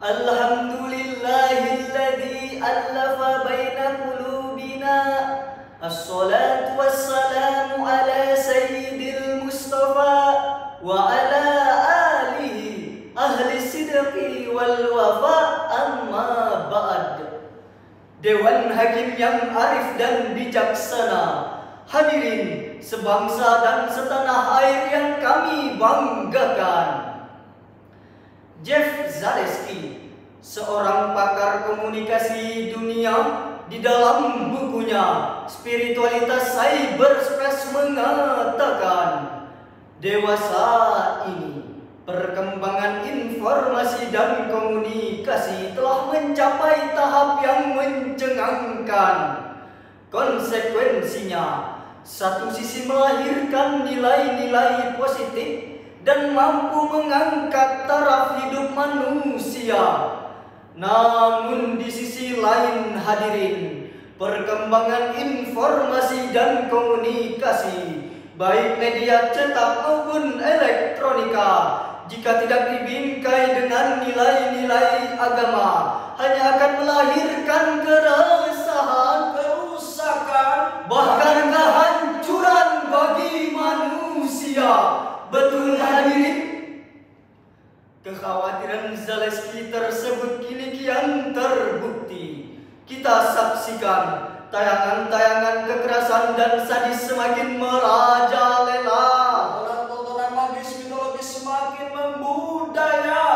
Alhamdulillahilladzi allafa baina qulubina. Assalatu wassalamu ala sayyidil Mustafa wa ala alihi ahli sidqi wal wafa, amma ba'd. Dewan Hakim yang arif dan bijaksana, hadirin sebangsa dan setanah air yang kami banggakan. Jeff Zaleski, seorang pakar komunikasi dunia, di dalam bukunya Spiritualitas Cyberspace mengatakan, dewasa ini perkembangan informasi dan komunikasi telah mencapai tahap yang mencengangkan. Konsekuensinya, satu sisi melahirkan nilai-nilai positif dan mampu mengangkat taraf hidup manusia. Namun di sisi lain, hadirin, perkembangan informasi dan komunikasi, baik media cetak maupun elektronika, jika tidak dibingkai dengan nilai-nilai agama, hanya akan melahirkan keresahan, kerusakan, bahkan kehancuran bagi manusia. Betul hadirin? Kekhawatiran Zaleski tersebut kini kian terbukti. Kita saksikan tayangan-tayangan kekerasan dan sadis semakin merajalela. Tontonan magis mitologis semakin membudaya.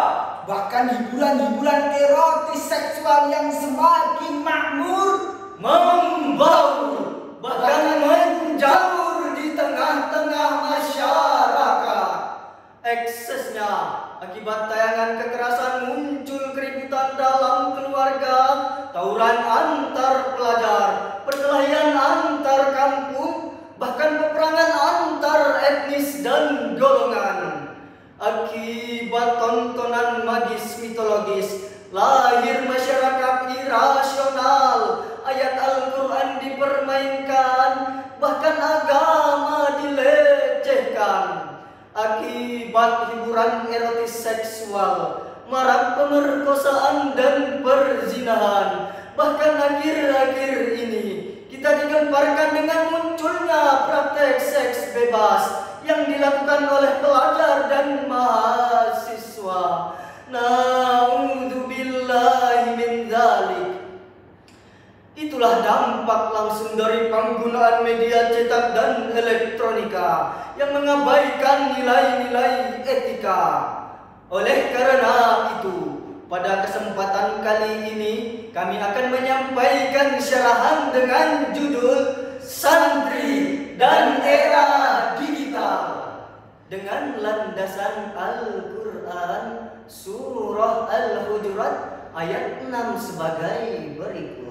Bahkan hiburan-hiburan erotis seksual yang semakin makmur, membaur, bahkan menjamur di tengah-tengah masyarakat. Eksesnya akibat tayangan kekerasan muncul keributan dalam keluarga, tawuran antar pelajar, perkelahian antar kampung, bahkan peperangan antar etnis dan golongan. Akibat tontonan magis mitologis, lahir masyarakat irasional, ayat Al-Quran dipermainkan, bahkan agama dilecehkan. Akibat hiburan erotis seksual, marak pemerkosaan dan perzinahan. Bahkan akhir-akhir ini kita digemparkan dengan munculnya praktek seks bebas yang dilakukan oleh pelajar dan mahasiswa. Na'udzubillahi min dzalik. Itulah dampak langsung dari penggunaan media cetak dan elektronika yang mengabaikan nilai-nilai etika. Oleh karena itu, pada kesempatan kali ini kami akan menyampaikan syarahan dengan judul Santri dan Era Digital dengan landasan Al-Quran Surah Al-Hujurat ayat 6 sebagai berikut.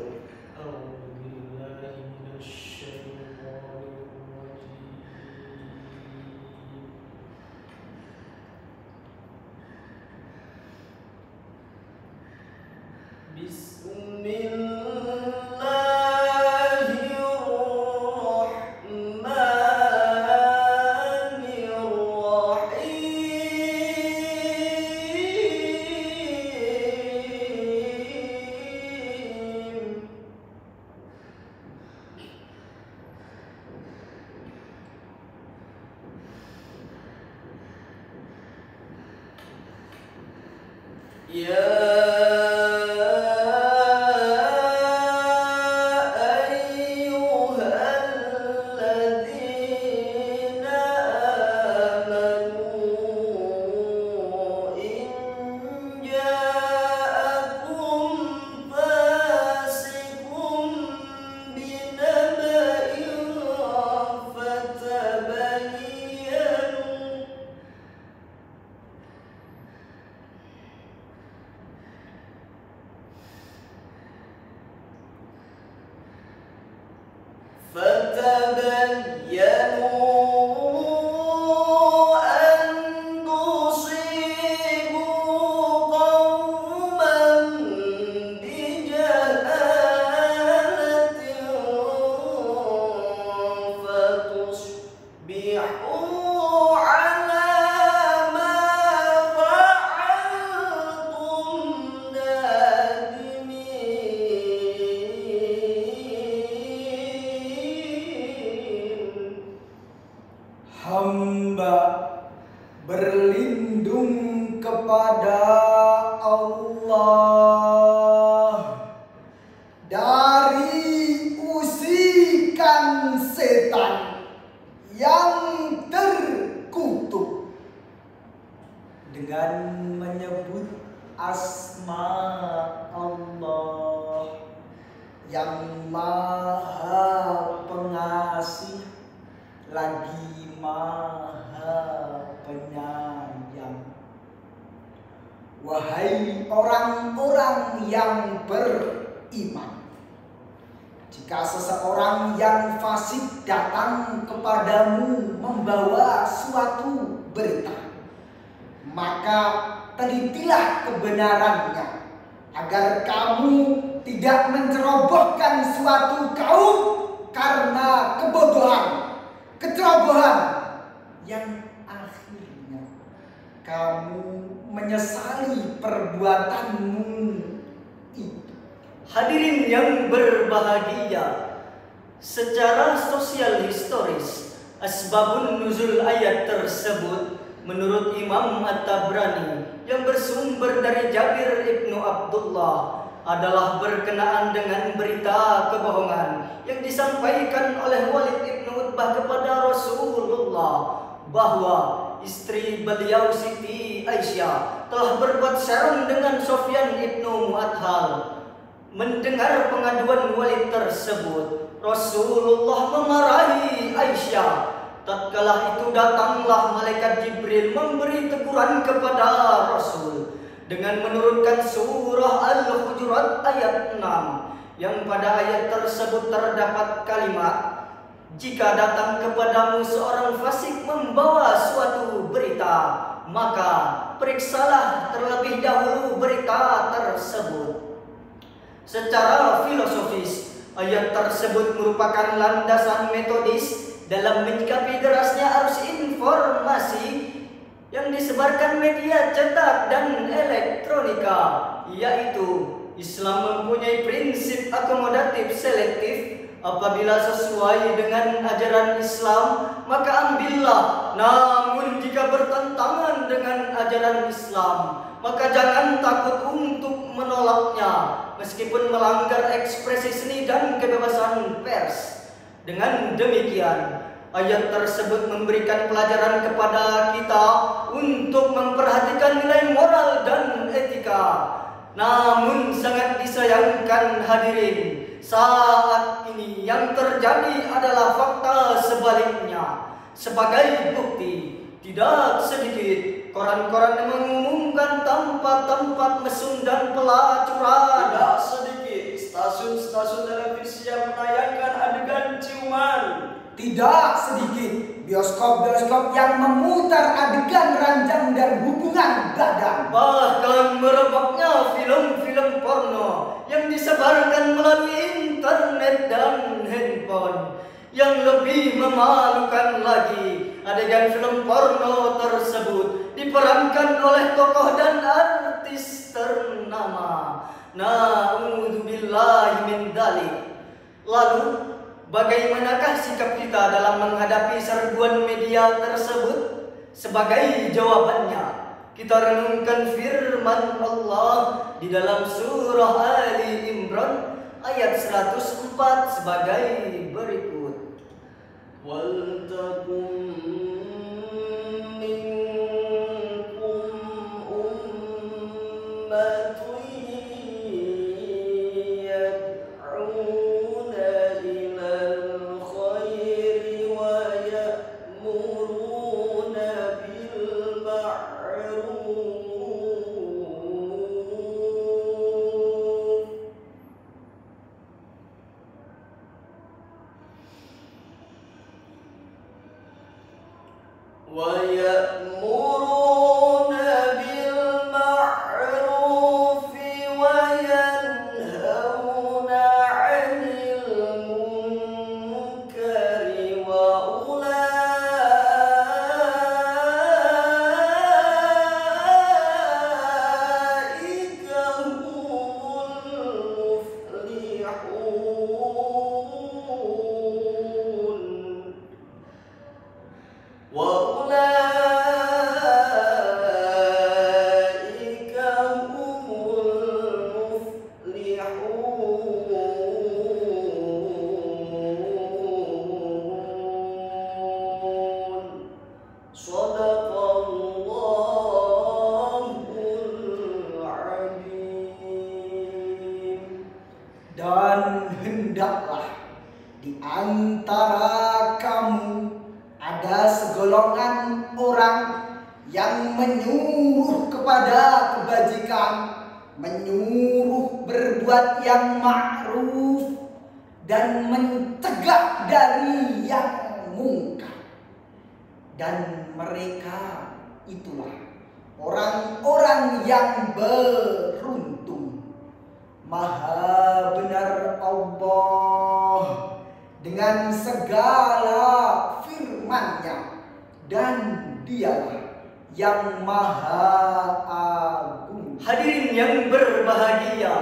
kepada Allah dari usikan setan yang terkutuk dengan menyebut asma Allah yang Maha Pengasih lagi Maha Penyayang. Wahai orang-orang yang beriman, jika seseorang yang fasik datang kepadamu membawa suatu berita, maka telitilah kebenarannya, agar kamu tidak mencerobohkan suatu kaum karena kebodohan, kecerobohan yang akhirnya kamu menyesali perbuatanmu itu. Hadirin yang berbahagia, secara sosial historis, asbabun nuzul ayat tersebut menurut Imam At-Tabrani yang bersumber dari Jabir ibnu Abdullah adalah berkenaan dengan berita kebohongan yang disampaikan oleh Walid ibnu Utbah kepada Rasulullah bahwa istri beliau Siti Aisyah telah berbuat serong dengan Sofyan ibnu Mu'adhal. Mendengar pengaduan Walid tersebut, Rasulullah memarahi Aisyah. Tatkala itu datanglah malaikat Jibril memberi teguran kepada Rasul dengan menurunkan surah Al-Hujurat ayat 6 yang pada ayat tersebut terdapat kalimat, jika datang kepadamu seorang fasik membawa suatu berita, maka periksalah terlebih dahulu berita tersebut. Secara filosofis, ayat tersebut merupakan landasan metodis dalam menyikapi derasnya arus informasi yang disebarkan media cetak dan elektronika, yaitu Islam mempunyai prinsip akomodatif selektif. Apabila sesuai dengan ajaran Islam, maka ambillah. Namun jika bertentangan dengan ajaran Islam, maka jangan takut untuk menolaknya, meskipun melanggar ekspresi seni dan kebebasan pers. Dengan demikian, ayat tersebut memberikan pelajaran kepada kita untuk memperhatikan nilai moral dan etika. Namun sangat disayangkan hadirin, saat ini yang terjadi adalah fakta sebaliknya. Sebagai bukti, tidak sedikit koran-koran yang mengumumkan tempat-tempat mesum dan pelacuran. Tidak sedikit stasiun-stasiun televisi yang menayangkan adegan ciuman. Tidak sedikit bioskop-bioskop yang memutar adegan ranjang dan hubungan badan. Bahkan merebaknya film-film porno yang disebarkan melalui internet dan handphone. Yang lebih memalukan lagi, adegan film porno tersebut diperankan oleh tokoh dan artis ternama. Na'udzubillahi min dzalik. Lalu, bagaimanakah sikap kita dalam menghadapi serbuan media tersebut? Sebagai jawabannya, kita renungkan firman Allah di dalam surah Ali Imran ayat 104 sebagai berikut. Waltakum minkum ummatun yad'una ilal khairi wa ya'muruna bil ma'ruf ويأمرون بالمعروف Dan hendaklah di antara kamu ada segolongan orang yang menyuruh kepada kebajikan, menyuruh berbuat yang ma'ruf, dan mencegah dari yang mungkar. Dan mereka itulah orang-orang yang beruntung. Maha benar Allah dengan segala firman-Nya, dan Dialah yang Maha Agung. Hadirin yang berbahagia,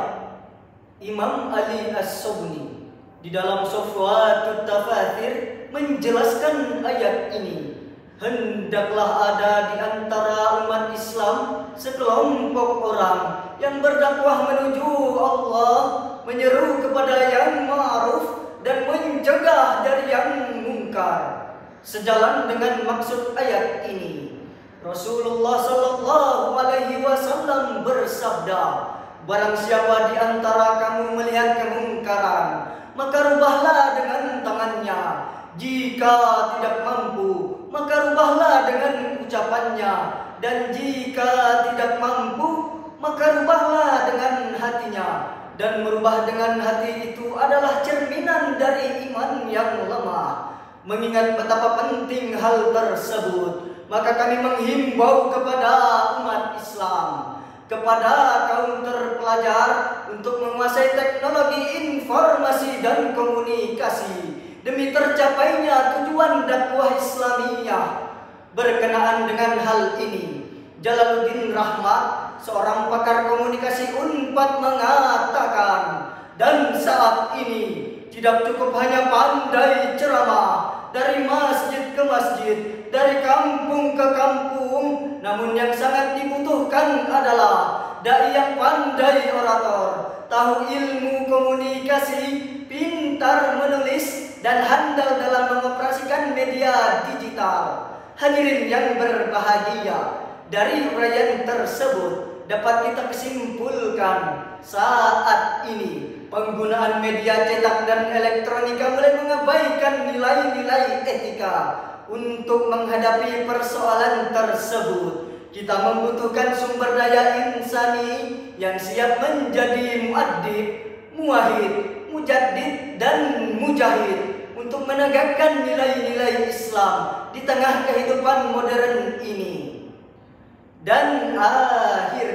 Imam Ali As-Subni di dalam Sofwatut Tafatsir menjelaskan ayat ini. Hendaklah ada di antara umat Islam sekelompok orang yang berdakwah menuju Allah, menyeru kepada yang ma'ruf dan mencegah dari yang mungkar. Sejalan dengan maksud ayat ini, Rasulullah sallallahu alaihi wasallam bersabda, barang siapa di antara kamu melihat kemungkaran, maka rubahlah dengan tangannya. Jika tidak mampu, maka rubahlah dengan ucapannya, dan jika tidak mampu, maka rubahlah dengan hatinya. Dan merubah dengan hati itu adalah cerminan dari iman yang lemah. Mengingat betapa penting hal tersebut, maka kami menghimbau kepada umat Islam, kepada kaum terpelajar untuk menguasai teknologi informasi dan komunikasi demi tercapainya tujuan dakwah Islamiyah. Berkenaan dengan hal ini, Jalaluddin Rahmat, seorang pakar komunikasi Unpad, mengatakan, dan saat ini tidak cukup hanya pandai ceramah dari masjid ke masjid, dari kampung ke kampung, namun yang sangat dibutuhkan adalah dai yang pandai orator, tahu ilmu komunikasi, pintar menulis, dan handal dalam mengoperasikan media digital. Hadirin yang berbahagia, dari uraian tersebut dapat kita kesimpulkan saat ini penggunaan media cetak dan elektronika mulai mengabaikan nilai-nilai etika. Untuk menghadapi persoalan tersebut, kita membutuhkan sumber daya insani yang siap menjadi muaddib, muwahhid, mujaddid, dan mujahid untuk menegakkan nilai-nilai Islam di tengah kehidupan modern ini. Dan akhirnya